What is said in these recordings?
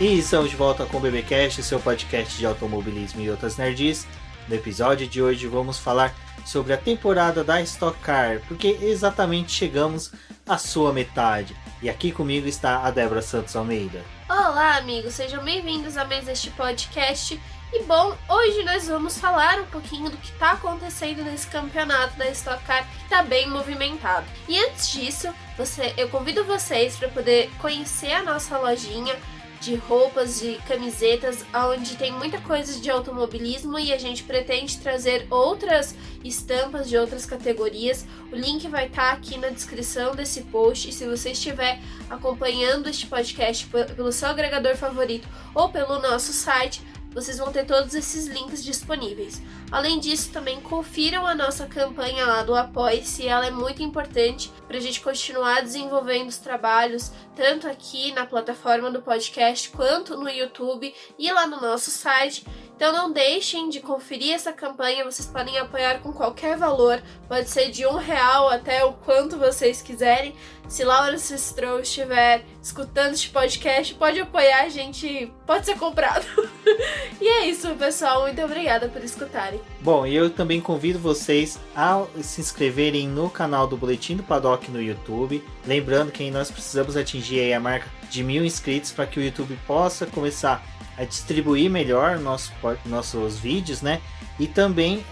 E estamos de volta com o BBcast, seu podcast de automobilismo e outras nerds. No episódio de hoje vamos falar sobre a temporada da Stock Car, porque exatamente chegamos à sua metade. E aqui comigo está a Débora Santos Almeida. Olá, amigos, sejam bem-vindos a mais este podcast. E bom, hoje nós vamos falar um pouquinho do que está acontecendo nesse campeonato da Stock Car, que está bem movimentado. E antes disso, eu convido vocês para poder conhecer a nossa lojinha de roupas, de camisetas, onde tem muita coisa de automobilismo e a gente pretende trazer outras estampas de outras categorias. O link vai estar aqui na descrição desse post e se você estiver acompanhando este podcast pelo seu agregador favorito ou pelo nosso site, vocês vão ter todos esses links disponíveis. Além disso, também confiram a nossa campanha lá do Apoie-se, ela é muito importante para a gente continuar desenvolvendo os trabalhos, tanto aqui na plataforma do podcast, quanto no YouTube e lá no nosso site. Então não deixem de conferir essa campanha, vocês podem apoiar com qualquer valor, pode ser de R$1 até o quanto vocês quiserem. Se Laura Stroll estiver escutando este podcast, pode apoiar, a gente pode ser comprado. E é isso, pessoal, muito obrigada por escutarem. Bom, e eu também convido vocês a se inscreverem no canal do Boletim do Paddock no YouTube. Lembrando que nós precisamos atingir aí a marca de 1000 inscritos para que o YouTube possa começar a distribuir melhor nossos vídeos, né? E também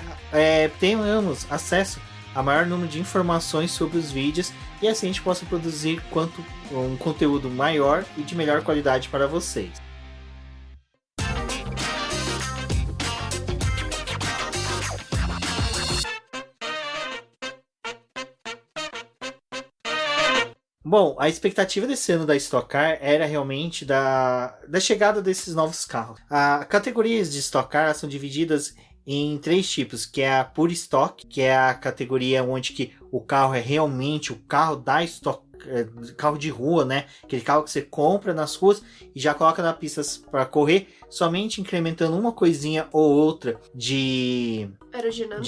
tenhamos acesso a maior número de informações sobre os vídeos e assim a gente possa produzir um conteúdo maior e de melhor qualidade para vocês. Bom, a expectativa desse ano da Stock Car era realmente da chegada desses novos carros. As categorias de Stock Car são divididas em 3 tipos, que é a Pure Stock, que é a categoria onde que o carro é realmente o carro da Stock, carro de rua, né? Aquele carro que você compra nas ruas e já coloca na pista para correr, somente incrementando uma coisinha ou outra de aerodinâmica?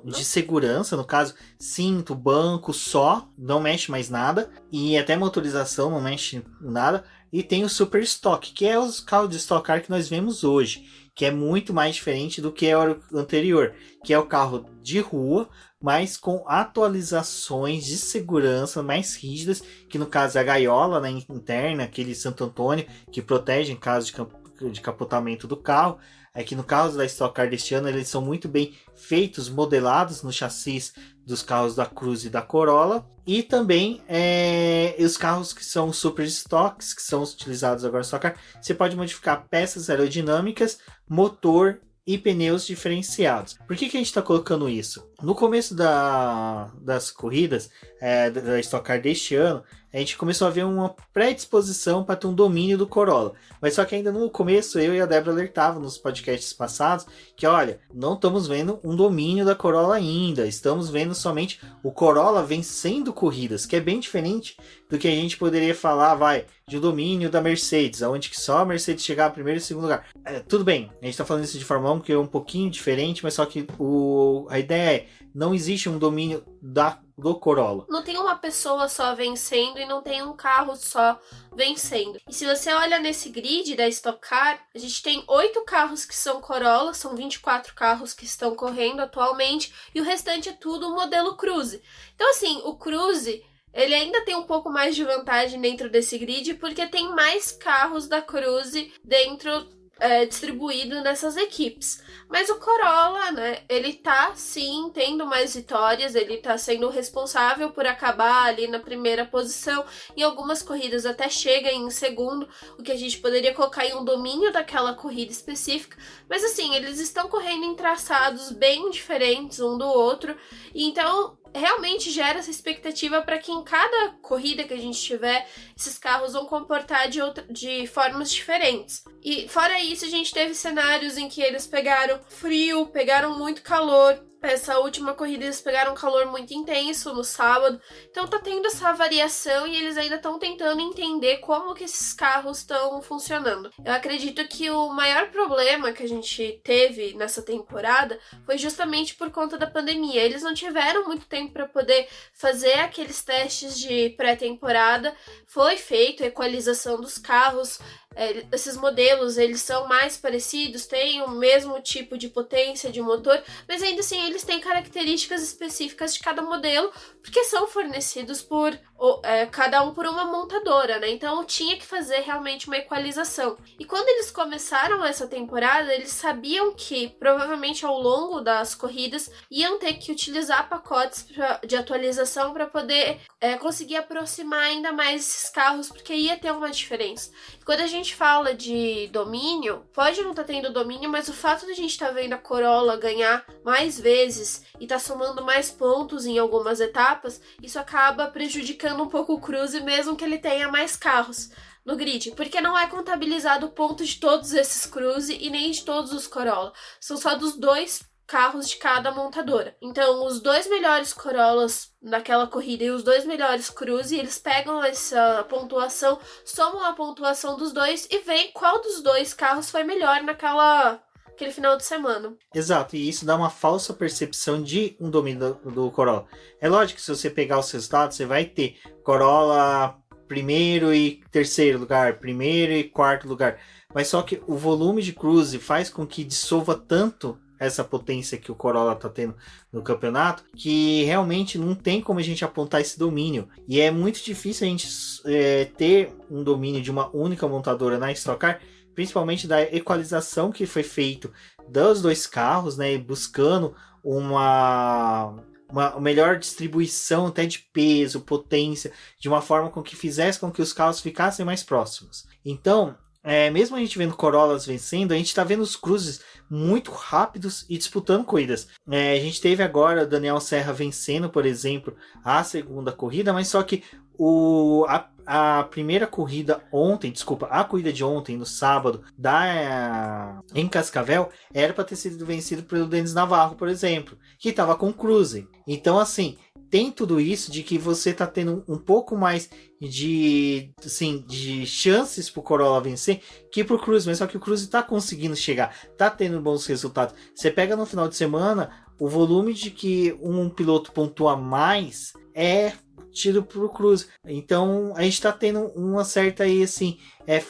De segurança, no caso, cinto, banco, só, não mexe mais nada, e até motorização não mexe nada. E tem o Super Stock, que é os carros de Stock Car que nós vemos hoje, que é muito mais diferente do que o anterior, que é o carro de rua, mas com atualizações de segurança mais rígidas, que no caso é a gaiola, né, interna, aquele Santo Antônio, que protege em caso de capotamento do carro. Aqui no caso da Stock Car deste ano, eles são muito bem feitos, modelados no chassis dos carros da Cruze e da Corolla. E também os carros que são Super Stocks, que são utilizados agora no Stock Car, você pode modificar peças aerodinâmicas, motor e pneus diferenciados. Por que a gente está colocando isso? No começo das corridas da Stock Car deste ano, a gente começou a ver uma predisposição para ter um domínio do Corolla. Mas só que ainda no começo, eu e a Débora alertavam nos podcasts passados que, olha, não estamos vendo um domínio da Corolla ainda. Estamos vendo somente o Corolla vencendo corridas, que é bem diferente do que a gente poderia falar, de um domínio da Mercedes, onde que só a Mercedes chegar em primeiro e segundo lugar. Tudo bem, a gente está falando isso de Fórmula 1, que é um pouquinho diferente, mas só que a ideia é, não existe um domínio do Corolla. Não tem uma pessoa só vencendo e não tem um carro só vencendo. E se você olha nesse grid da Stock Car, a gente tem 8 carros que são Corolla, são 24 carros que estão correndo atualmente, e o restante é tudo o modelo Cruze. Então assim, o Cruze, ele ainda tem um pouco mais de vantagem dentro desse grid, porque tem mais carros da Cruze distribuído nessas equipes. Mas o Corolla, né, ele tá sim tendo mais vitórias, ele tá sendo responsável por acabar ali na primeira posição, em algumas corridas até chega em segundo, o que a gente poderia colocar em um domínio daquela corrida específica, mas assim, eles estão correndo em traçados bem diferentes um do outro, e então realmente gera essa expectativa para que em cada corrida que a gente tiver, esses carros vão comportar de formas diferentes. E fora isso, a gente teve cenários em que eles pegaram frio, pegaram muito calor, Essa última corrida eles pegaram um calor muito intenso no sábado, então tá tendo essa variação e eles ainda estão tentando entender como que esses carros estão funcionando. Eu acredito que o maior problema que a gente teve nessa temporada foi justamente por conta da pandemia. Eles não tiveram muito tempo para poder fazer aqueles testes de pré-temporada. Foi feito a equalização dos carros. Esses modelos, eles são mais parecidos, têm o mesmo tipo de potência de motor, mas ainda assim eles têm características específicas de cada modelo, porque são fornecidos por cada um por uma montadora, né? Então tinha que fazer realmente uma equalização. E quando eles começaram essa temporada, eles sabiam que provavelmente ao longo das corridas iam ter que utilizar pacotes de atualização para poder conseguir aproximar ainda mais esses carros, porque ia ter uma diferença. E quando a gente fala de domínio, pode não estar tendo domínio, mas o fato de a gente estar vendo a Corolla ganhar mais vezes e tá somando mais pontos em algumas etapas, isso acaba prejudicando um pouco o Cruze, mesmo que ele tenha mais carros no grid, porque não é contabilizado o ponto de todos esses Cruze e nem de todos os Corolla, são só dos 2 carros de cada montadora. Então, os 2 melhores Corollas naquela corrida e os 2 melhores Cruze, eles pegam essa pontuação, somam a pontuação dos 2 e veem qual dos 2 carros foi melhor aquele final de semana. Exato, e isso dá uma falsa percepção de um domínio do Corolla. É lógico que se você pegar os resultados, você vai ter Corolla primeiro e terceiro lugar, primeiro e quarto lugar. Mas só que o volume de cruze faz com que dissolva tanto essa potência que o Corolla está tendo no campeonato, que realmente não tem como a gente apontar esse domínio. E é muito difícil a gente ter um domínio de uma única montadora na Stock Car, principalmente da equalização que foi feito dos 2 carros, né, buscando uma melhor distribuição até de peso, potência, de uma forma com que fizesse com que os carros ficassem mais próximos. Então, mesmo a gente vendo Corollas vencendo, a gente está vendo os cruzes muito rápidos e disputando corridas. A gente teve agora o Daniel Serra vencendo, por exemplo, a segunda corrida, mas só que a primeira corrida a corrida de ontem, no sábado, em Cascavel, era para ter sido vencido pelo Denis Navarro, por exemplo, que estava com cruze. Então, assim, tem tudo isso de que você está tendo um pouco mais de chances para o Corolla vencer que para o Cruze, mas só que o Cruze está conseguindo chegar, está tendo bons resultados. Você pega no final de semana, o volume de que um piloto pontua mais é tido pro Cruze. Então a gente tá tendo uma certa aí, assim,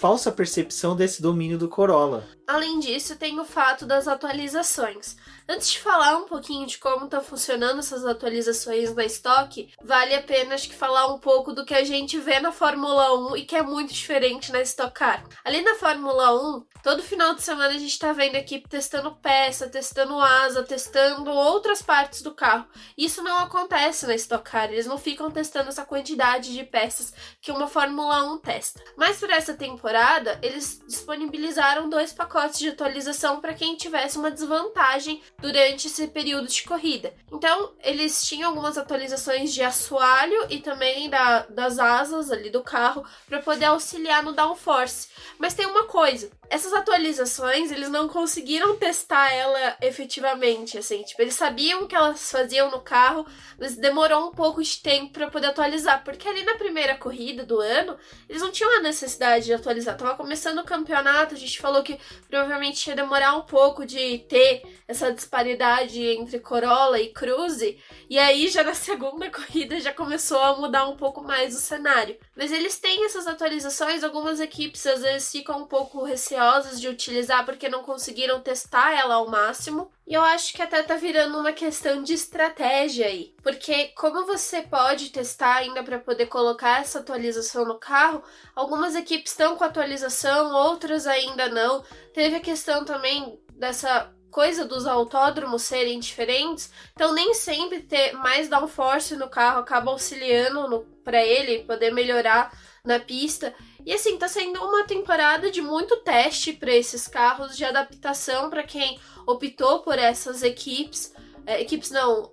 falsa percepção desse domínio do Corolla. Além disso, tem o fato das atualizações. Antes de falar um pouquinho de como estão funcionando essas atualizações na Stock, vale a pena acho que falar um pouco do que a gente vê na Fórmula 1 e que é muito diferente na Stock Car. Ali na Fórmula 1, todo final de semana a gente tá vendo a equipe testando peça, testando asa, testando outras partes do carro. Isso não acontece na Stock Car, eles não ficam testando essa quantidade de peças que uma Fórmula 1 testa. Mas para essa temporada, eles disponibilizaram 2 pacotes de atualização para quem tivesse uma desvantagem durante esse período de corrida. Então, eles tinham algumas atualizações de assoalho e também das asas ali do carro para poder auxiliar no downforce. Mas tem uma coisa, essas atualizações, eles não conseguiram testar ela efetivamente, assim, tipo, eles sabiam que elas faziam no carro, mas demorou um pouco de tempo para poder atualizar, porque ali na primeira corrida do ano, eles não tinham a necessidade de atualizar, tava começando o campeonato, a gente falou que provavelmente ia demorar um pouco de ter essa disparidade entre Corolla e Cruze, e aí já na segunda corrida já começou a mudar um pouco mais o cenário. Mas eles têm essas atualizações, algumas equipes às vezes ficam um pouco receosas de utilizar porque não conseguiram testar ela ao máximo. E eu acho que até tá virando uma questão de estratégia aí. Porque como você pode testar ainda para poder colocar essa atualização no carro, algumas equipes estão com atualização, outras ainda não. Teve a questão também dessa coisa dos autódromos serem diferentes, então nem sempre ter mais downforce no carro acaba auxiliando para ele poder melhorar na pista. E assim, tá sendo uma temporada de muito teste para esses carros, de adaptação para quem optou por essas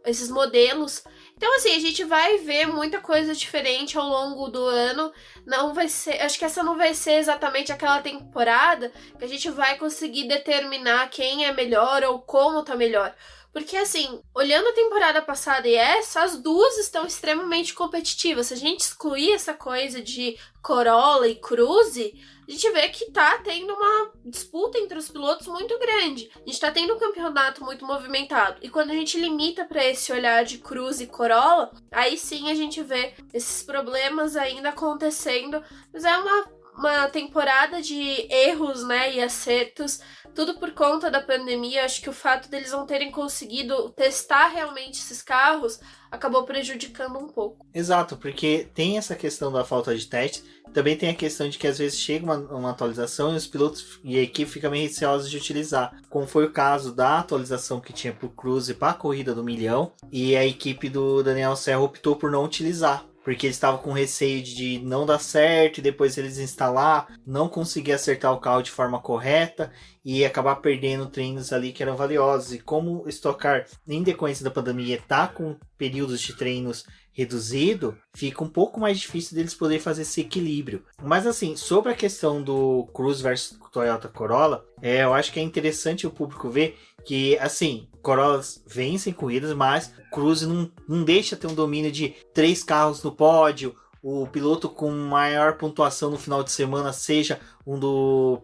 esses modelos. Então, assim, a gente vai ver muita coisa diferente ao longo do ano. Não vai ser, acho que essa não vai ser exatamente aquela temporada que a gente vai conseguir determinar quem é melhor ou como tá melhor. Porque, assim, olhando a temporada passada e essa, as duas estão extremamente competitivas. Se a gente excluir essa coisa de Corolla e Cruze, a gente vê que tá tendo uma disputa entre os pilotos muito grande. A gente tá tendo um campeonato muito movimentado. E quando a gente limita para esse olhar de Cruze e Corolla, aí sim a gente vê esses problemas ainda acontecendo. Mas é uma temporada de erros, né, e acertos, tudo por conta da pandemia. Acho que o fato deles não terem conseguido testar realmente esses carros acabou prejudicando um pouco. Exato, porque tem essa questão da falta de teste, também tem a questão de que às vezes chega uma atualização e os pilotos e a equipe ficam meio receosos de utilizar, como foi o caso da atualização que tinha para o Cruze para a corrida do milhão, e a equipe do Daniel Serra optou por não utilizar, porque eles estavam com receio de não dar certo e depois eles instalar, não conseguir acertar o carro de forma correta e acabar perdendo treinos ali que eram valiosos. E como o Stock Car, em decorrência da pandemia, está com períodos de treinos reduzido, fica um pouco mais difícil deles poderem fazer esse equilíbrio. Mas assim, sobre a questão do Cruze versus Toyota Corolla, eu acho que é interessante o público ver que, assim, Corollas vencem corridas, mas Cruze não deixa ter um domínio de 3 carros no pódio, o piloto com maior pontuação no final de semana seja um do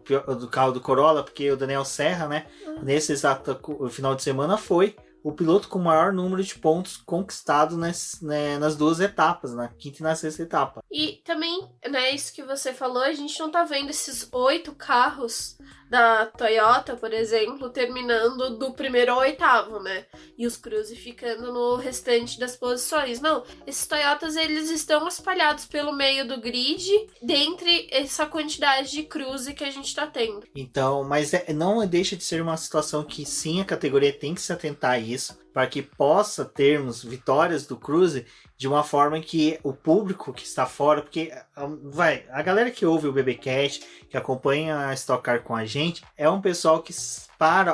carro do Corolla, porque o Daniel Serra, né, nesse exato final de semana foi o piloto com o maior número de pontos conquistado nas duas etapas, na quinta e na sexta etapa. E também, né, isso que você falou, a gente não tá vendo esses 8 carros da Toyota, por exemplo, terminando do primeiro ao oitavo, né? E os Cruze ficando no restante das posições. Não, esses Toyotas, eles estão espalhados pelo meio do grid, dentre essa quantidade de Cruze que a gente tá tendo. Então, mas não deixa de ser uma situação que sim, a categoria tem que se atentar a isso, para que possa termos vitórias do Cruze de uma forma que o público que está fora, porque a galera que ouve o BBcast, que acompanha a Stock Car com a gente, é um pessoal que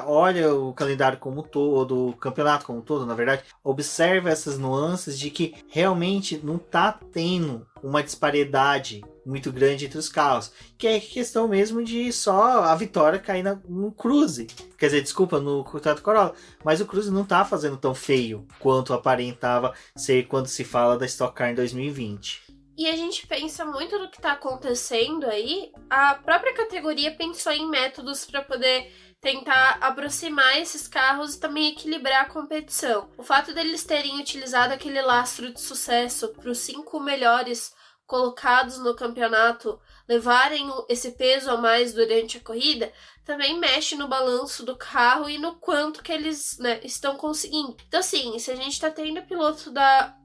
olha o calendário como um todo, o campeonato como um todo, na verdade, observa essas nuances de que realmente não está tendo uma disparidade muito grande entre os carros, que é questão mesmo de só a vitória cair no Cruze, quer dizer, desculpa, no Toyota Corolla, mas o Cruze não tá fazendo tão feio quanto aparentava ser quando se fala da Stock Car em 2020. E a gente pensa muito no que tá acontecendo aí, a própria categoria pensou em métodos para poder tentar aproximar esses carros e também equilibrar a competição. O fato deles terem utilizado aquele lastro de sucesso para os 5 melhores colocados no campeonato levarem esse peso a mais durante a corrida, também mexe no balanço do carro e no quanto que eles, né, estão conseguindo. Então, assim, se a gente tá tendo piloto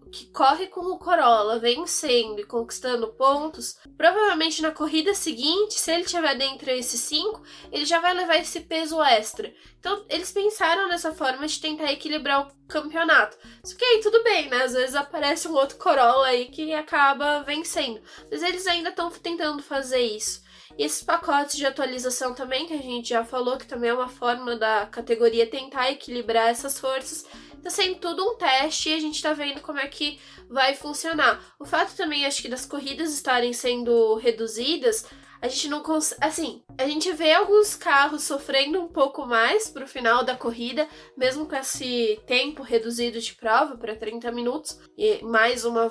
que corre com o Corolla, vencendo e conquistando pontos, provavelmente na corrida seguinte, se ele estiver dentro desses 5, ele já vai levar esse peso extra. Então, eles pensaram nessa forma de tentar equilibrar o campeonato. Só que aí tudo bem, né? Às vezes aparece um outro Corolla aí que acaba vencendo. Mas eles ainda estão tentando fazer isso. E esses pacotes de atualização também, que a gente já falou, que também é uma forma da categoria tentar equilibrar essas forças, tá sendo tudo um teste e a gente tá vendo como é que vai funcionar. O fato também, acho que das corridas estarem sendo reduzidas, a gente não consegue, assim, a gente vê alguns carros sofrendo um pouco mais pro final da corrida, mesmo com esse tempo reduzido de prova para 30 minutos e mais uma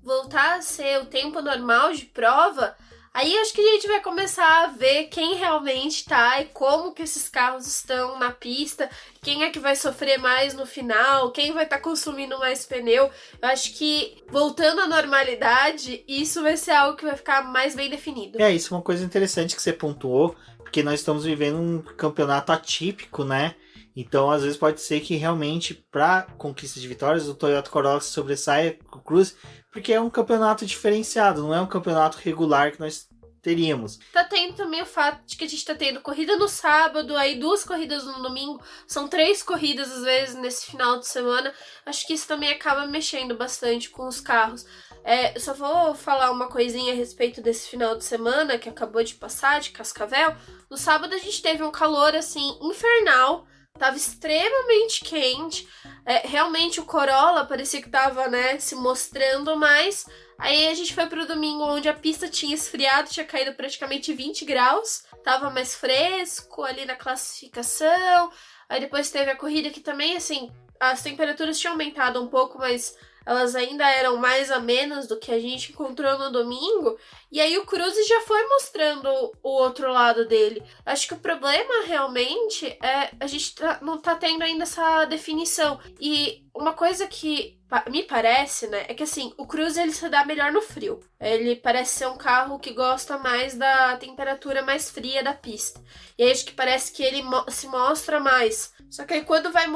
voltar a ser o tempo normal de prova. Aí acho que a gente vai começar a ver quem realmente tá e como que esses carros estão na pista, quem é que vai sofrer mais no final, quem vai estar consumindo mais pneu. Eu acho que, voltando à normalidade, isso vai ser algo que vai ficar mais bem definido. Isso é uma coisa interessante que você pontuou, porque nós estamos vivendo um campeonato atípico, né? Então, às vezes pode ser que realmente, para conquista de vitórias, o Toyota Corolla sobressaia com o Cruze, porque é um campeonato diferenciado, não é um campeonato regular que nós teríamos. Tá tendo também o fato de que a gente tá tendo corrida no sábado, aí 2 corridas no domingo, são 3 corridas às vezes nesse final de semana. Acho que isso também acaba mexendo bastante com os carros. Eu só vou falar uma coisinha a respeito desse final de semana que acabou de passar, de Cascavel. No sábado a gente teve um calor assim infernal, tava extremamente quente. Realmente o Corolla parecia que tava, né, se mostrando mais. Aí a gente foi pro domingo, onde a pista tinha esfriado, tinha caído praticamente 20 graus. Tava mais fresco ali na classificação. Aí depois teve a corrida que também, assim, as temperaturas tinham aumentado um pouco, mas elas ainda eram mais amenas do que a gente encontrou no domingo. E aí o Cruz já foi mostrando o outro lado dele. Acho que o problema realmente é a gente não tá tendo ainda essa definição. E uma coisa que me parece, né, é que assim, o Cruz ele se dá melhor no frio. Ele parece ser um carro que gosta mais da temperatura mais fria da pista. E aí acho que parece que ele se mostra mais. Só que aí quando vai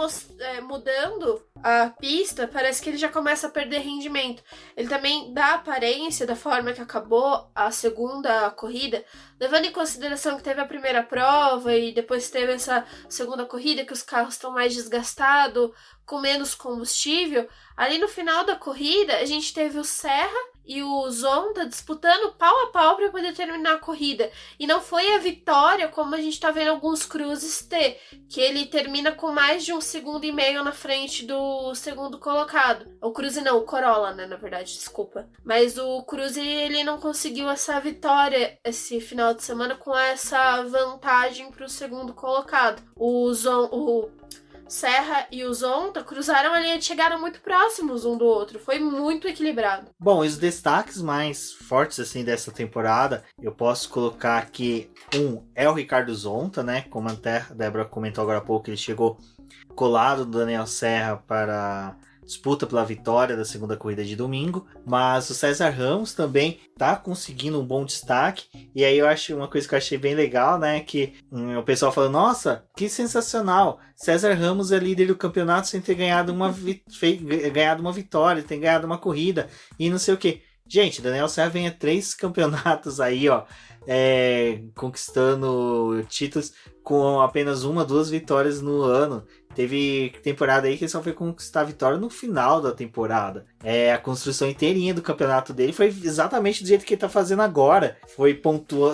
mudando a pista, parece que ele já começa a perder rendimento. Ele também dá aparência da forma que acabou a segunda corrida, levando em consideração que teve a primeira prova e depois teve essa segunda corrida, que os carros estão mais desgastados, com menos combustível. Ali no final da corrida, a gente teve o Serra e o Zonta disputando pau a pau para poder terminar a corrida. E não foi a vitória como a gente tá vendo alguns Cruzes ter, que ele termina com mais de 1,5 segundos na frente do segundo colocado. O Cruze não, o Corolla, né, na verdade, desculpa. Mas o Cruze, ele não conseguiu essa vitória esse final de semana com essa vantagem pro segundo colocado. O Serra e o Zonta cruzaram a linha e chegaram muito próximos um do outro. Foi muito equilibrado. Bom, os destaques mais fortes assim dessa temporada, eu posso colocar aqui é o Ricardo Zonta, né? Como até a Débora comentou agora há pouco, ele chegou colado do Daniel Serra para disputa pela vitória da segunda corrida de domingo, mas o César Ramos também tá conseguindo um bom destaque, e aí eu acho uma coisa que eu achei bem legal, né, que o pessoal falou, nossa, que sensacional, César Ramos é líder do campeonato sem ter ganhado uma vitória, tem ganhado uma corrida, e não sei o que. Gente, Daniel Serra vem a 3 campeonatos aí, ó, conquistando títulos com apenas 1-2 vitórias no ano. Teve temporada aí que ele só foi conquistar a vitória no final da temporada. A construção inteirinha do campeonato dele foi exatamente do jeito que ele tá fazendo agora. Foi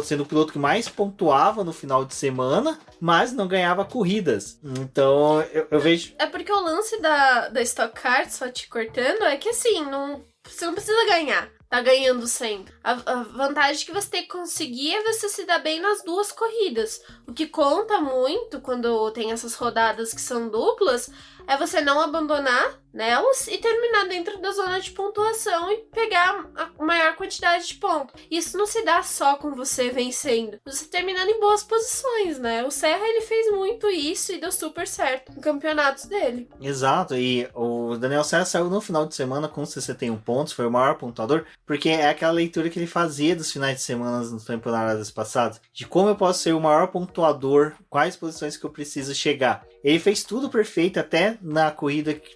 sendo o piloto que mais pontuava no final de semana, mas não ganhava corridas. Então, eu vejo... É porque o lance da Stock Car, só te cortando, é que assim, você não precisa ganhar. Tá ganhando sempre. A vantagem que você tem que conseguir é você se dar bem nas 2 corridas. O que conta muito quando tem essas rodadas que são duplas é você não abandonar nelas e terminar dentro da zona de pontuação e pegar a maior quantidade de pontos. Isso não se dá só com você vencendo, você terminando em boas posições, né? O Serra, ele fez muito isso e deu super certo em campeonatos dele. Exato, e o Daniel Serra saiu no final de semana com 61 pontos, foi o maior pontuador, porque é aquela leitura que ele fazia dos finais de semana nas temporadas passadas, de como eu posso ser o maior pontuador, quais posições que eu preciso chegar. Ele fez tudo perfeito, até na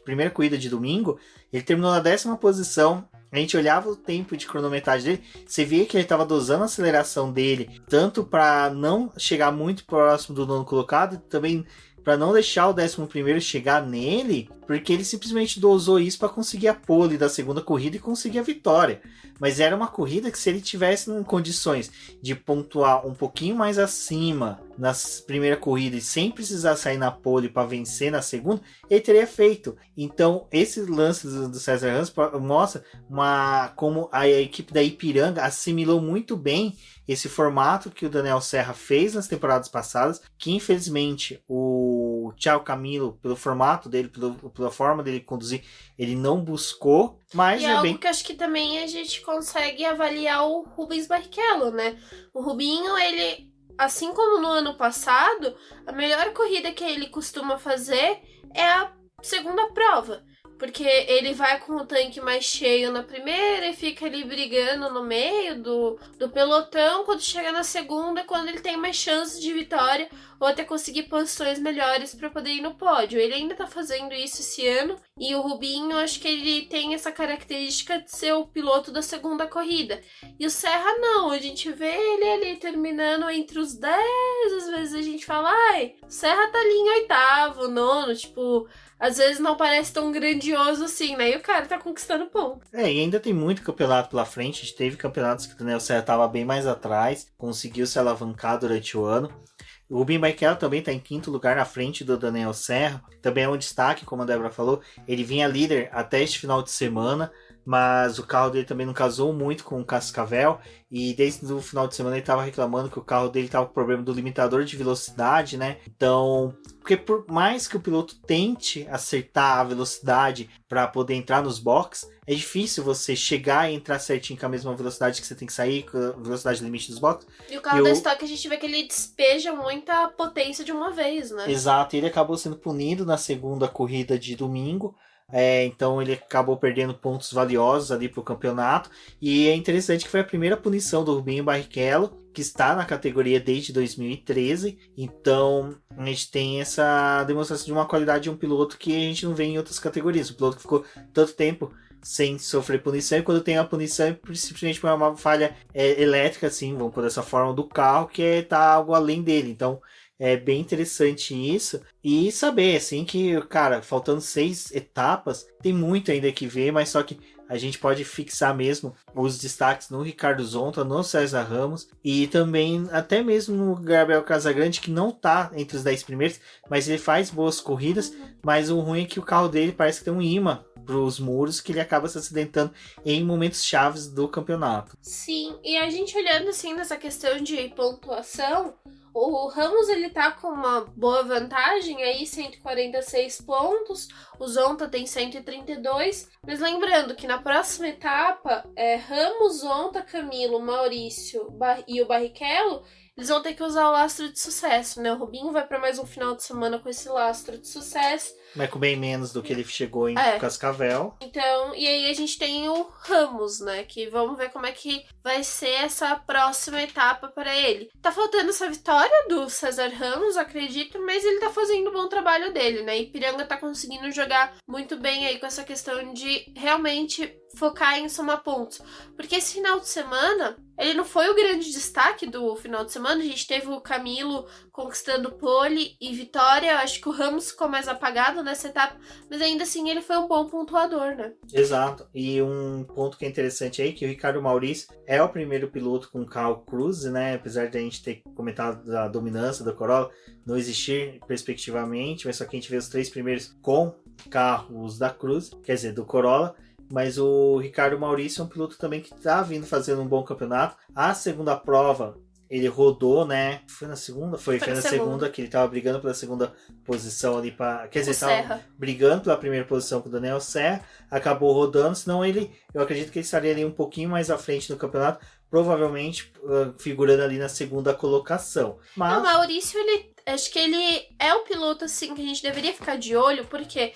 primeira corrida de domingo, ele terminou na 10ª posição. A gente olhava o tempo de cronometragem dele, você via que ele estava dosando a aceleração dele, tanto para não chegar muito próximo do 9º colocado, e também para não deixar o 11º chegar nele, porque ele simplesmente dosou isso para conseguir a pole da segunda corrida e conseguir a vitória. Mas era uma corrida que, se ele tivesse em condições de pontuar um pouquinho mais acima na primeira corrida e sem precisar sair na pole para vencer na segunda, ele teria feito. Então, esse lance do César Ramos mostra como a equipe da Ipiranga assimilou muito bem esse formato que o Daniel Serra fez nas temporadas passadas, que infelizmente o Thiago Camilo, pelo formato dele, pela forma dele conduzir, ele não buscou, mas e é algo que acho que também a gente consegue avaliar o Rubens Barrichello, né? O Rubinho, ele, assim como no ano passado, a melhor corrida que ele costuma fazer é a segunda prova. Porque ele vai com o tanque mais cheio na primeira e fica ali brigando no meio do pelotão. Quando chega na segunda, quando ele tem mais chances de vitória ou até conseguir posições melhores para poder ir no pódio. Ele ainda tá fazendo isso esse ano. E o Rubinho, acho que ele tem essa característica de ser o piloto da segunda corrida. E o Serra não, a gente vê ele ali terminando entre os 10, às vezes a gente fala, o Serra tá ali em 8º, 9º, tipo... Às vezes não parece tão grandioso grandioso assim, né? E o cara tá conquistando ponto. E ainda tem muito campeonato pela frente. A gente teve campeonatos que o Daniel Serra estava bem mais atrás, conseguiu se alavancar durante o ano. O Rubinho Barrichello também está em 5º lugar na frente do Daniel Serra. Também é um destaque, como a Débora falou. Ele vinha líder até este final de semana, mas o carro dele também não casou muito com o Cascavel. E desde o final de semana ele estava reclamando que o carro dele estava com problema do limitador de velocidade, né? Então, porque por mais que o piloto tente acertar a velocidade para poder entrar nos boxes, é difícil você chegar e entrar certinho com a mesma velocidade que você tem que sair, com a velocidade limite dos boxes. E o carro da Stock a gente vê que ele despeja muita potência de uma vez, né? Exato, ele acabou sendo punido na segunda corrida de domingo. Então ele acabou perdendo pontos valiosos ali para o campeonato. E é interessante que foi a primeira punição do Rubinho Barrichello, que está na categoria desde 2013. Então a gente tem essa demonstração de uma qualidade de um piloto que a gente não vê em outras categorias. O piloto que ficou tanto tempo sem sofrer punição, e quando tem a punição é simplesmente por uma falha elétrica, assim, vamos por dessa forma, do carro, que tá algo além dele. Então é bem interessante isso. E saber, assim, que, cara, faltando 6 etapas, tem muito ainda que ver, mas só que a gente pode fixar mesmo os destaques no Ricardo Zonta, no César Ramos e também até mesmo no Gabriel Casagrande, que não tá entre os 10 primeiros, mas ele faz boas corridas, mas o ruim é que o carro dele parece que tem um imã para os muros, que ele acaba se acidentando em momentos chaves do campeonato. Sim, e a gente olhando assim nessa questão de pontuação, o Ramos ele tá com uma boa vantagem aí, 146 pontos, o Zonta tem 132, mas lembrando que na próxima etapa, Ramos, Zonta, Camilo, Maurício e o Barrichello, eles vão ter que usar o lastro de sucesso, né? O Rubinho vai para mais um final de semana com esse lastro de sucesso. Mas com bem menos do que ele chegou em Cascavel. Então, e aí a gente tem o Ramos, né? Que vamos ver como é que vai ser essa próxima etapa para ele. Tá faltando essa vitória do César Ramos, acredito, mas ele tá fazendo um bom trabalho dele, né? Ipiranga tá conseguindo jogar muito bem aí com essa questão de realmente focar em somar pontos. Porque esse final de semana, ele não foi o grande destaque do final de semana. A gente teve o Camilo conquistando pole e vitória. Eu acho que o Ramos ficou mais apagado nessa etapa, mas ainda assim ele foi um bom pontuador, né? Exato. E um ponto que é interessante aí, que o Ricardo Maurício é o primeiro piloto com carro Cruze, né? Apesar de a gente ter comentado da dominância do Corolla não existir perspectivamente, mas só que a gente vê os 3 primeiros com carros da Cruze, quer dizer, do Corolla. Mas o Ricardo Maurício é um piloto também que está vindo fazendo um bom campeonato. A segunda prova, ele rodou, né? Foi na segunda? Foi na segunda que ele estava brigando pela segunda posição ali. Quer dizer, estava brigando pela primeira posição com o Daniel Serra. Acabou rodando, senão eu acredito que ele estaria ali um pouquinho mais à frente no campeonato. Provavelmente figurando ali na segunda colocação. Mas... O Maurício, acho que ele é o piloto assim que a gente deveria ficar de olho, porque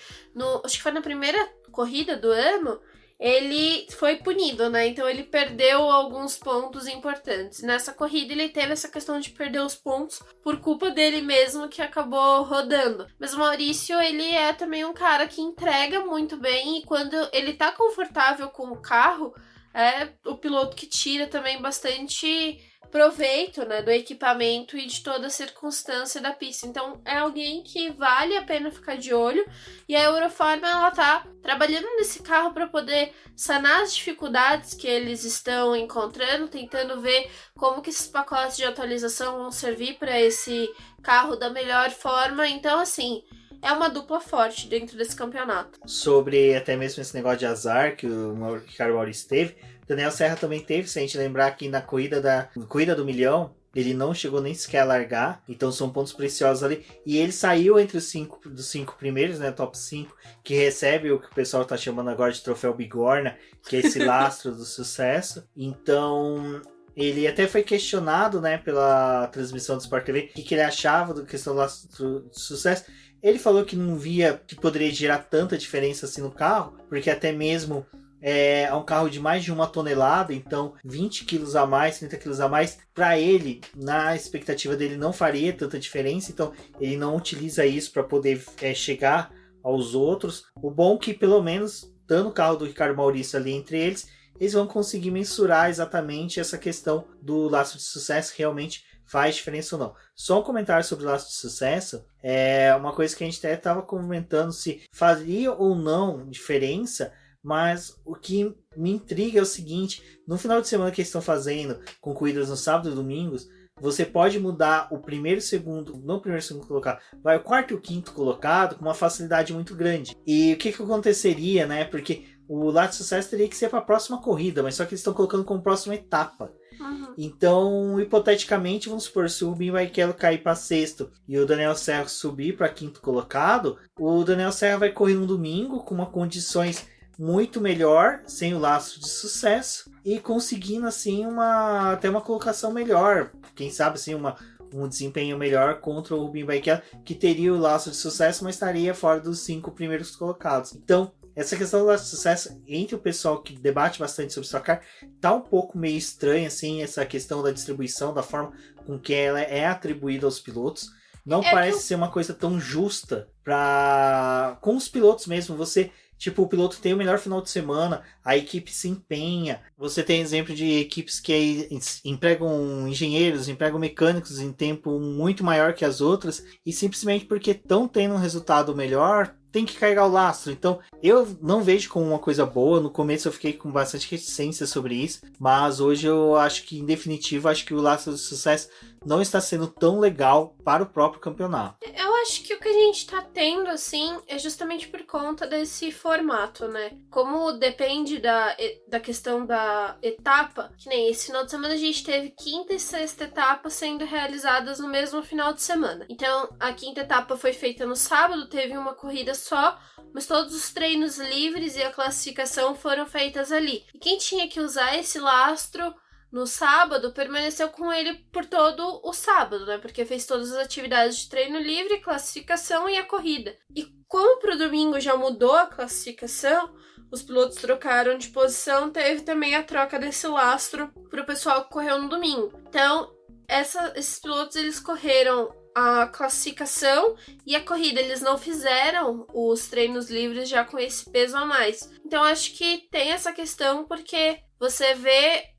acho que foi na primeira corrida do ano, ele foi punido, né? Então ele perdeu alguns pontos importantes. Nessa corrida ele teve essa questão de perder os pontos por culpa dele mesmo, que acabou rodando. Mas o Maurício, ele é também um cara que entrega muito bem, e quando ele tá confortável com o carro, é o piloto que tira também bastante proveito, né, do equipamento e de toda a circunstância da pista. Então é alguém que vale a pena ficar de olho, e a Eurofarma ela tá trabalhando nesse carro para poder sanar as dificuldades que eles estão encontrando, tentando ver como que esses pacotes de atualização vão servir para esse carro da melhor forma. Então assim, é uma dupla forte dentro desse campeonato. Sobre até mesmo esse negócio de azar que o Ricardo Maurício teve, Daniel Serra também teve, se a gente lembrar que na corrida do milhão, ele não chegou nem sequer a largar, então são pontos preciosos ali, e ele saiu entre os 5 primeiros, né, top 5, que recebe o que o pessoal tá chamando agora de troféu Bigorna, que é esse lastro do sucesso. Então ele até foi questionado, né, pela transmissão do Sport TV, o que ele achava da questão do lastro do sucesso. Ele falou que não via que poderia gerar tanta diferença assim no carro, porque até mesmo é um carro de mais de 1 tonelada, então 20 quilos a mais, 30 quilos a mais, para ele, na expectativa dele, não faria tanta diferença, então ele não utiliza isso para poder chegar aos outros. O bom é que, pelo menos, dando o carro do Ricardo Maurício ali entre eles vão conseguir mensurar exatamente essa questão do laço de sucesso, realmente faz diferença ou não. Só um comentário sobre o laço de sucesso, é uma coisa que a gente até estava comentando se faria ou não diferença, mas o que me intriga é o seguinte, no final de semana que eles estão fazendo com corridas no sábado e domingos, você pode mudar o primeiro e segundo, não o primeiro e segundo colocado, vai o quarto e o quinto colocado com uma facilidade muito grande. E o que aconteceria, né? Porque o laço de sucesso teria que ser para a próxima corrida, mas só que eles estão colocando como próxima etapa. Então, hipoteticamente, vamos supor, se o Rubinho Barrichello cair para sexto e o Daniel Serra subir para quinto colocado, o Daniel Serra vai correr no domingo com uma condições muito melhor, sem o laço de sucesso, e conseguindo assim até uma colocação melhor, quem sabe assim um desempenho melhor contra o Rubinho Barrichello, que teria o laço de sucesso, mas estaria fora dos 5 primeiros colocados. Então, essa questão do laço de sucesso entre o pessoal que debate bastante sobre Stock Car tá um pouco meio estranha, assim, essa questão da distribuição, da forma com que ela é atribuída aos pilotos. Não parece ser uma coisa tão justa com os pilotos mesmo. O piloto tem o melhor final de semana, a equipe se empenha. Você tem exemplo de equipes que empregam engenheiros, empregam mecânicos em tempo muito maior que as outras, e simplesmente porque estão tendo um resultado melhor, tem que carregar o lastro. Então, eu não vejo como uma coisa boa. No começo eu fiquei com bastante reticência sobre isso, mas hoje eu acho que, em definitivo, acho que o lastro de sucesso não está sendo tão legal para o próprio campeonato. Eu acho que o que a gente tá tendo, assim, é justamente por conta desse formato, né? Como depende da questão da etapa, que nem esse final de semana a gente teve quinta e sexta etapa sendo realizadas no mesmo final de semana. Então, a quinta etapa foi feita no sábado, teve uma corrida só, mas todos os treinos livres e a classificação foram feitas ali. E quem tinha que usar esse lastro no sábado permaneceu com ele por todo o sábado, né? Porque fez todas as atividades de treino livre, classificação e a corrida. E como pro domingo já mudou a classificação, os pilotos trocaram de posição, teve também a troca desse lastro pro pessoal que correu no domingo. Então, esses pilotos, eles correram a classificação e a corrida, eles não fizeram os treinos livres já com esse peso a mais. Então, acho que tem essa questão porque você vê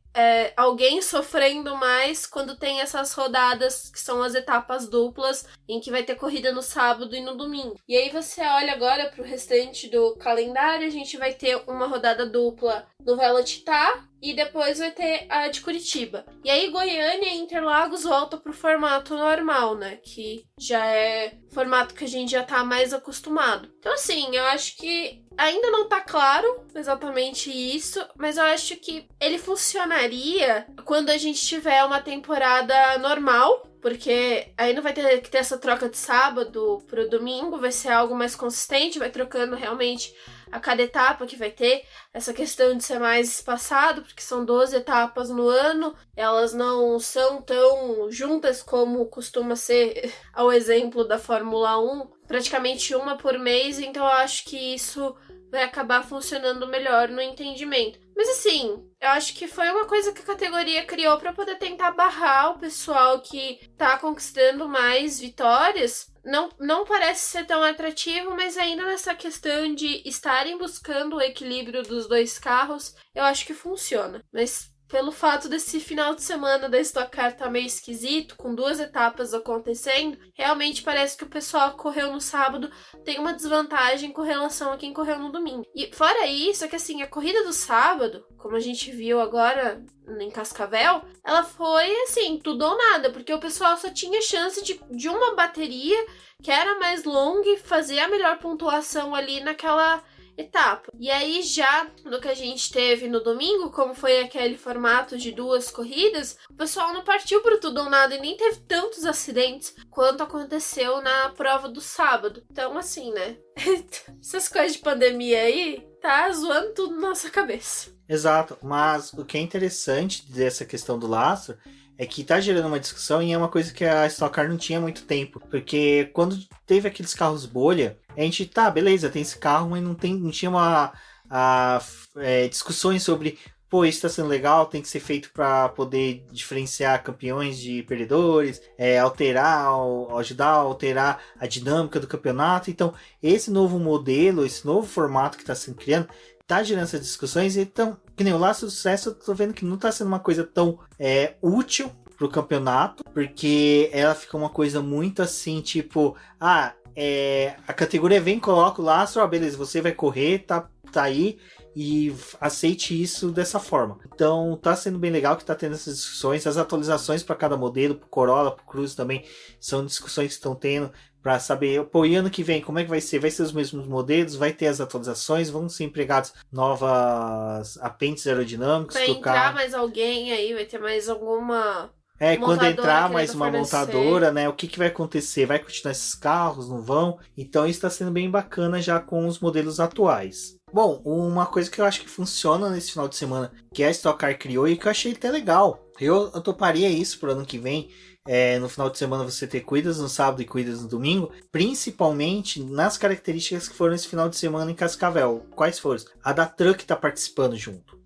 alguém sofrendo mais quando tem essas rodadas que são as etapas duplas, em que vai ter corrida no sábado e no domingo. E aí você olha agora pro restante do calendário, a gente vai ter uma rodada dupla no Velocitar e depois vai ter a de Curitiba. E aí Goiânia e Interlagos voltam pro formato normal, né? Que já é formato que a gente já tá mais acostumado. Então assim, eu acho que ainda não tá claro exatamente isso, mas eu acho que ele funcionaria quando a gente tiver uma temporada normal, porque aí não vai ter que ter essa troca de sábado pro domingo, vai ser algo mais consistente, vai trocando realmente a cada etapa que vai ter, essa questão de ser mais espaçado, porque são 12 etapas no ano, elas não são tão juntas como costuma ser ao exemplo da Fórmula 1, praticamente uma por mês, então eu acho que isso vai acabar funcionando melhor no entendimento. Mas assim, eu acho que foi uma coisa que a categoria criou para poder tentar barrar o pessoal que tá conquistando mais vitórias. Não parece ser tão atrativo, mas ainda nessa questão de estarem buscando o equilíbrio dos dois carros, eu acho que funciona. Mas pelo fato desse final de semana da Stock Car tá meio esquisito, com 2 etapas acontecendo, realmente parece que o pessoal que correu no sábado tem uma desvantagem com relação a quem correu no domingo. E fora isso, é que assim, a corrida do sábado, como a gente viu agora em Cascavel, ela foi assim, tudo ou nada, porque o pessoal só tinha chance de uma bateria que era mais longa e fazer a melhor pontuação ali naquela etapa. E aí já no que a gente teve no domingo, como foi aquele formato de 2 corridas, o pessoal não partiu pro tudo ou nada e nem teve tantos acidentes quanto aconteceu na prova do sábado. Então assim, né? Essas coisas de pandemia aí tá zoando tudo na nossa cabeça. Exato, mas o que é interessante dessa questão do lastro é que tá gerando uma discussão e é uma coisa que a Stock Car não tinha muito tempo. Porque quando teve aqueles carros bolha, a gente, tá, beleza, tem esse carro, mas não tinha discussões sobre, pô, isso tá sendo legal, tem que ser feito para poder diferenciar campeões de perdedores, ajudar a alterar a dinâmica do campeonato. Então, esse novo modelo, esse novo formato que tá sendo criando, tá gerando essas discussões. Então, que nem o laço do sucesso, eu tô vendo que não tá sendo uma coisa tão útil pro campeonato, porque ela fica uma coisa muito assim, tipo, a categoria vem, coloca o lastro, beleza, você vai correr, tá aí, e aceite isso dessa forma. Então tá sendo bem legal que tá tendo essas discussões, as atualizações para cada modelo, pro Corolla, pro Cruze também, são discussões que estão tendo para saber, pô, e ano que vem, como é que vai ser? Vai ser os mesmos modelos? Vai ter as atualizações? Vão ser empregados novas apêndices aerodinâmicos? Vai entrar mais alguém aí? Vai ter mais alguma... quando entrar mais uma montadora, né? O que vai acontecer? Vai continuar esses carros? Não vão? Então isso está sendo bem bacana já com os modelos atuais. Bom, uma coisa que eu acho que funciona nesse final de semana, que a Stock Car criou e que eu achei até legal. Eu toparia isso pro ano que vem. No final de semana você ter corridas no sábado e corridas no domingo, principalmente nas características que foram esse final de semana em Cascavel. Quais foram? A da Truck tá participando junto.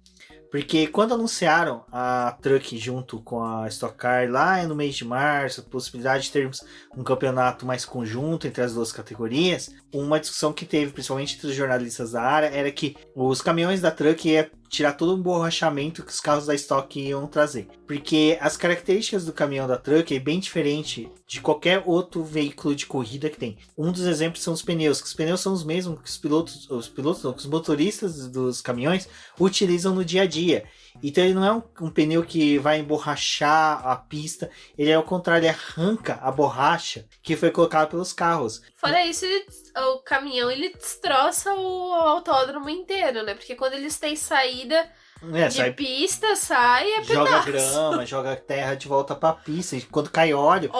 Porque quando anunciaram a Truck junto com a Stock Car lá no mês de março, a possibilidade de termos um campeonato mais conjunto entre as duas categorias, uma discussão que teve, principalmente entre os jornalistas da área, era que os caminhões da Truck iam tirar todo o emborrachamento que os carros da Stock iam trazer. Porque as características do caminhão da Truck é bem diferente de qualquer outro veículo de corrida que tem. Um dos exemplos são os pneus, que os pneus são os mesmos que os motoristas dos caminhões utilizam no dia a dia. Então ele não é um pneu que vai emborrachar a pista, ele é ao contrário, ele arranca a borracha que foi colocada pelos carros. Fora isso, o caminhão ele destroça o autódromo inteiro, né? Porque quando eles têm saída de pista, sai joga grama, joga terra de volta pra pista. E quando cai óleo,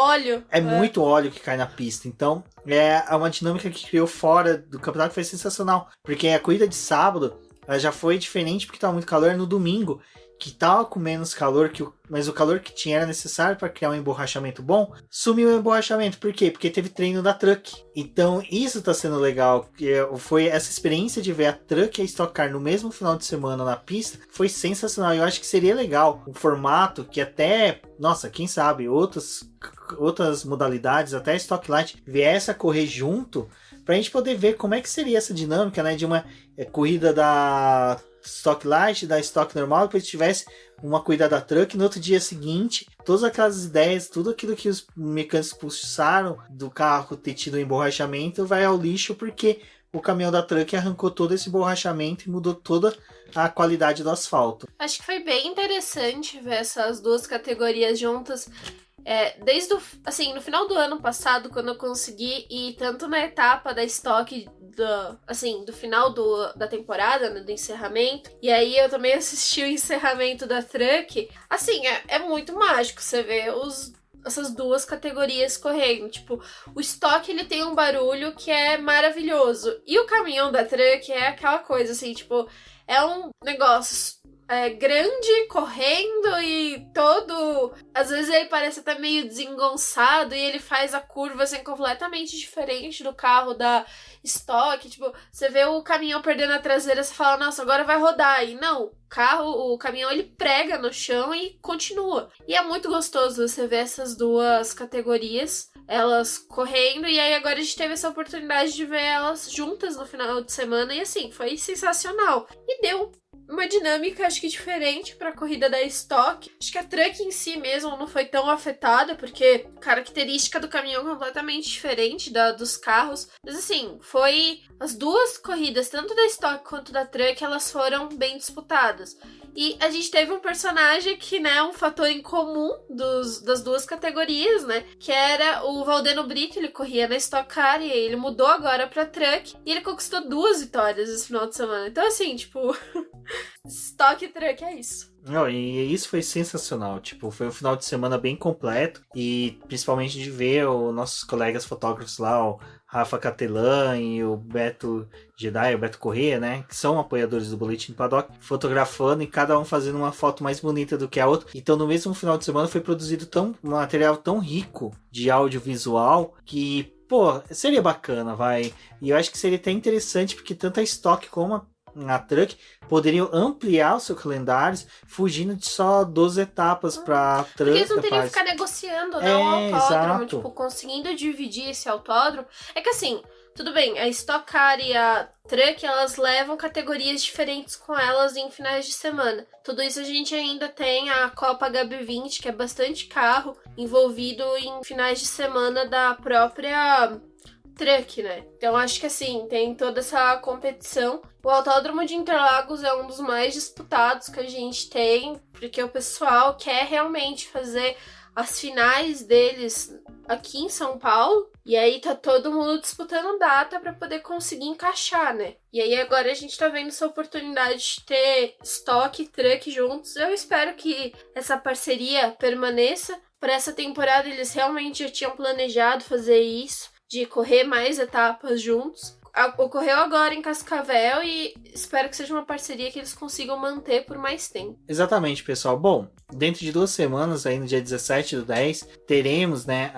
muito óleo que cai na pista. Então é uma dinâmica que criou fora do campeonato, que foi sensacional. Porque a corrida de sábado ela já foi diferente porque estava muito calor. No domingo, que estava com menos calor, mas o calor que tinha era necessário para criar um emborrachamento bom, sumiu o emborrachamento. Por quê? Porque teve treino da Truck. Então isso está sendo legal. Foi essa experiência de ver a Truck e a Stock Car no mesmo final de semana na pista, foi sensacional. Eu acho que seria legal um formato que até, nossa, quem sabe, outras modalidades, até a Stock Light, viesse a correr junto, pra gente poder ver como é que seria essa dinâmica, né, de uma corrida da Stock Light, da Stock normal, depois tivesse uma corrida da Truck, no outro dia seguinte, todas aquelas ideias, tudo aquilo que os mecânicos pulsaram do carro ter tido um emborrachamento vai ao lixo, porque o caminhão da Truck arrancou todo esse emborrachamento e mudou toda a qualidade do asfalto. Acho que foi bem interessante ver essas duas categorias juntas. Desde no final do ano passado, quando eu consegui ir tanto na etapa da Stock do final da temporada, né, do encerramento, e aí eu também assisti o encerramento da Truck, assim, é muito mágico você ver essas duas categorias correndo. Tipo, o Stock ele tem um barulho que é maravilhoso, e o caminhão da Truck é aquela coisa assim, tipo, é um negócio grande, correndo e todo... Às vezes ele parece até meio desengonçado e ele faz a curva assim completamente diferente do carro da Stock. Tipo, você vê o caminhão perdendo a traseira, você fala, nossa, agora vai rodar. E não, o caminhão ele prega no chão e continua. E é muito gostoso você ver essas duas categorias, elas correndo, e aí agora a gente teve essa oportunidade de ver elas juntas no final de semana e assim, foi sensacional. E deu uma dinâmica, acho que diferente pra corrida da Stock. Acho que a Truck em si mesmo não foi tão afetada, porque a característica do caminhão é completamente diferente dos carros. Mas assim, foi as duas corridas, tanto da Stock quanto da Truck, elas foram bem disputadas. E a gente teve um personagem que, né, um fator em comum das duas categorias, né, que era o Valdeno Brito. Ele corria na Stock Car e ele mudou agora pra Truck e ele conquistou 2 vitórias esse final de semana. Então assim, tipo, Stock e Truck é isso. Não, e isso foi sensacional, tipo, foi um final de semana bem completo, e principalmente de ver os nossos colegas fotógrafos lá, o Rafa Catelan e o Beto Jedi, o Beto Corrêa, né, que são apoiadores do Boletim do Paddock, fotografando e cada um fazendo uma foto mais bonita do que a outra. Então no mesmo final de semana foi produzido um material tão rico de audiovisual que, pô, seria bacana, vai. E eu acho que seria até interessante, porque tanto a Stock como a Truck poderiam ampliar os seus calendários, fugindo de só 12 etapas para Truck. Porque eles não teriam que ficar negociando, né, o autódromo, exato. tipo, conseguindo dividir esse autódromo. É que assim, Tudo bem, a Stock Car e a Truck, elas levam categorias diferentes com elas em finais de semana. Tudo isso a gente ainda tem a Copa HB20, que é bastante carro envolvido em finais de semana da própria Truck, né? Então acho que assim, tem toda essa competição. O Autódromo de Interlagos é um dos mais disputados que a gente tem, porque o pessoal quer realmente fazer as finais deles aqui em São Paulo, e aí tá todo mundo disputando data para poder conseguir encaixar, né? E aí agora a gente tá vendo essa oportunidade de ter Stock e Truck juntos. Eu espero que essa parceria permaneça. Para essa temporada eles realmente já tinham planejado fazer isso, de correr mais etapas juntos. Ocorreu agora em Cascavel e espero que seja uma parceria que eles consigam manter por mais tempo. Exatamente, pessoal. Bom, dentro de 2 semanas, aí no dia 17/10, teremos, né,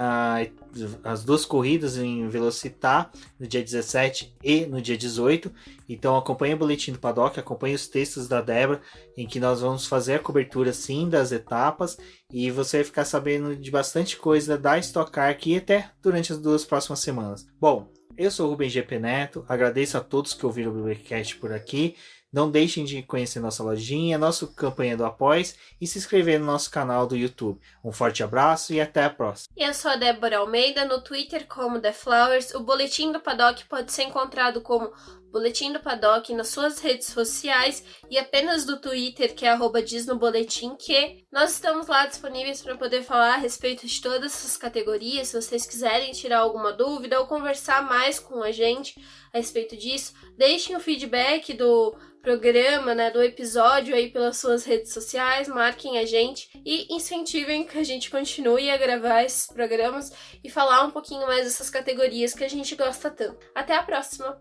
as 2 corridas em Velocitar, no dia 17 e no dia 18. Então acompanhe o Boletim do Paddock, acompanhe os textos da Débora, em que nós vamos fazer a cobertura, sim, das etapas, e você vai ficar sabendo de bastante coisa da Stock Car aqui até durante as 2 próximas semanas. Bom, eu sou o Rubem GP Neto, agradeço a todos que ouviram o BBcast por aqui. Não deixem de conhecer nossa lojinha, nossa campanha do Apoies e se inscrever no nosso canal do YouTube. Um forte abraço e até a próxima. Eu sou a Débora Almeida, no Twitter como The Flowers. O Boletim do Paddock pode ser encontrado como Boletim do Paddock nas suas redes sociais e apenas do Twitter, que é @diznoboletim, que nós estamos lá disponíveis para poder falar a respeito de todas essas categorias. Se vocês quiserem tirar alguma dúvida ou conversar mais com a gente a respeito disso, deixem o feedback do programa, né, do episódio aí pelas suas redes sociais, marquem a gente e incentivem que a gente continue a gravar esses programas e falar um pouquinho mais dessas categorias que a gente gosta tanto. Até a próxima!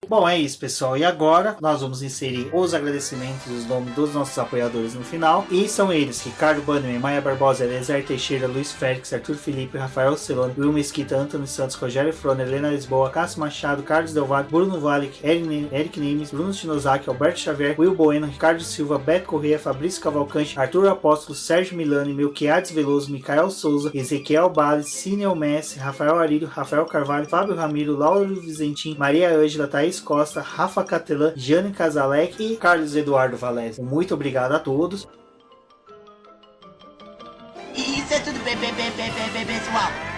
Bom, é isso, pessoal. E agora nós vamos inserir os agradecimentos dos nomes dos nossos apoiadores no final. E são eles: Ricardo Bannerman, Maia Barbosa, Elezer Teixeira, Luiz Félix, Arthur Felipe, Rafael Celone, Will Mesquita, Antônio Santos, Rogério Froner, Helena Lisboa, Cássio Machado, Carlos Del Valle, Bruno Valic, Eric Nimes, Bruno Shinozaki, Alberto Xavier, Will Bueno, Ricardo Silva, Beto Corrêa, Fabrício Cavalcante, Arthur Apóstolo, Sérgio Milani, Melquiades Veloso, Micael Souza, Ezequiel Bales, Cineo Messi, Rafael Arilho, Rafael Carvalho, Fábio Ramiro, Lauro Vizentim, Maria Ângela, Thaís Costa, Rafa Catelan, Jane Casalec e Carlos Eduardo Valese. Muito obrigado a todos. Isso é tudo bem, pessoal.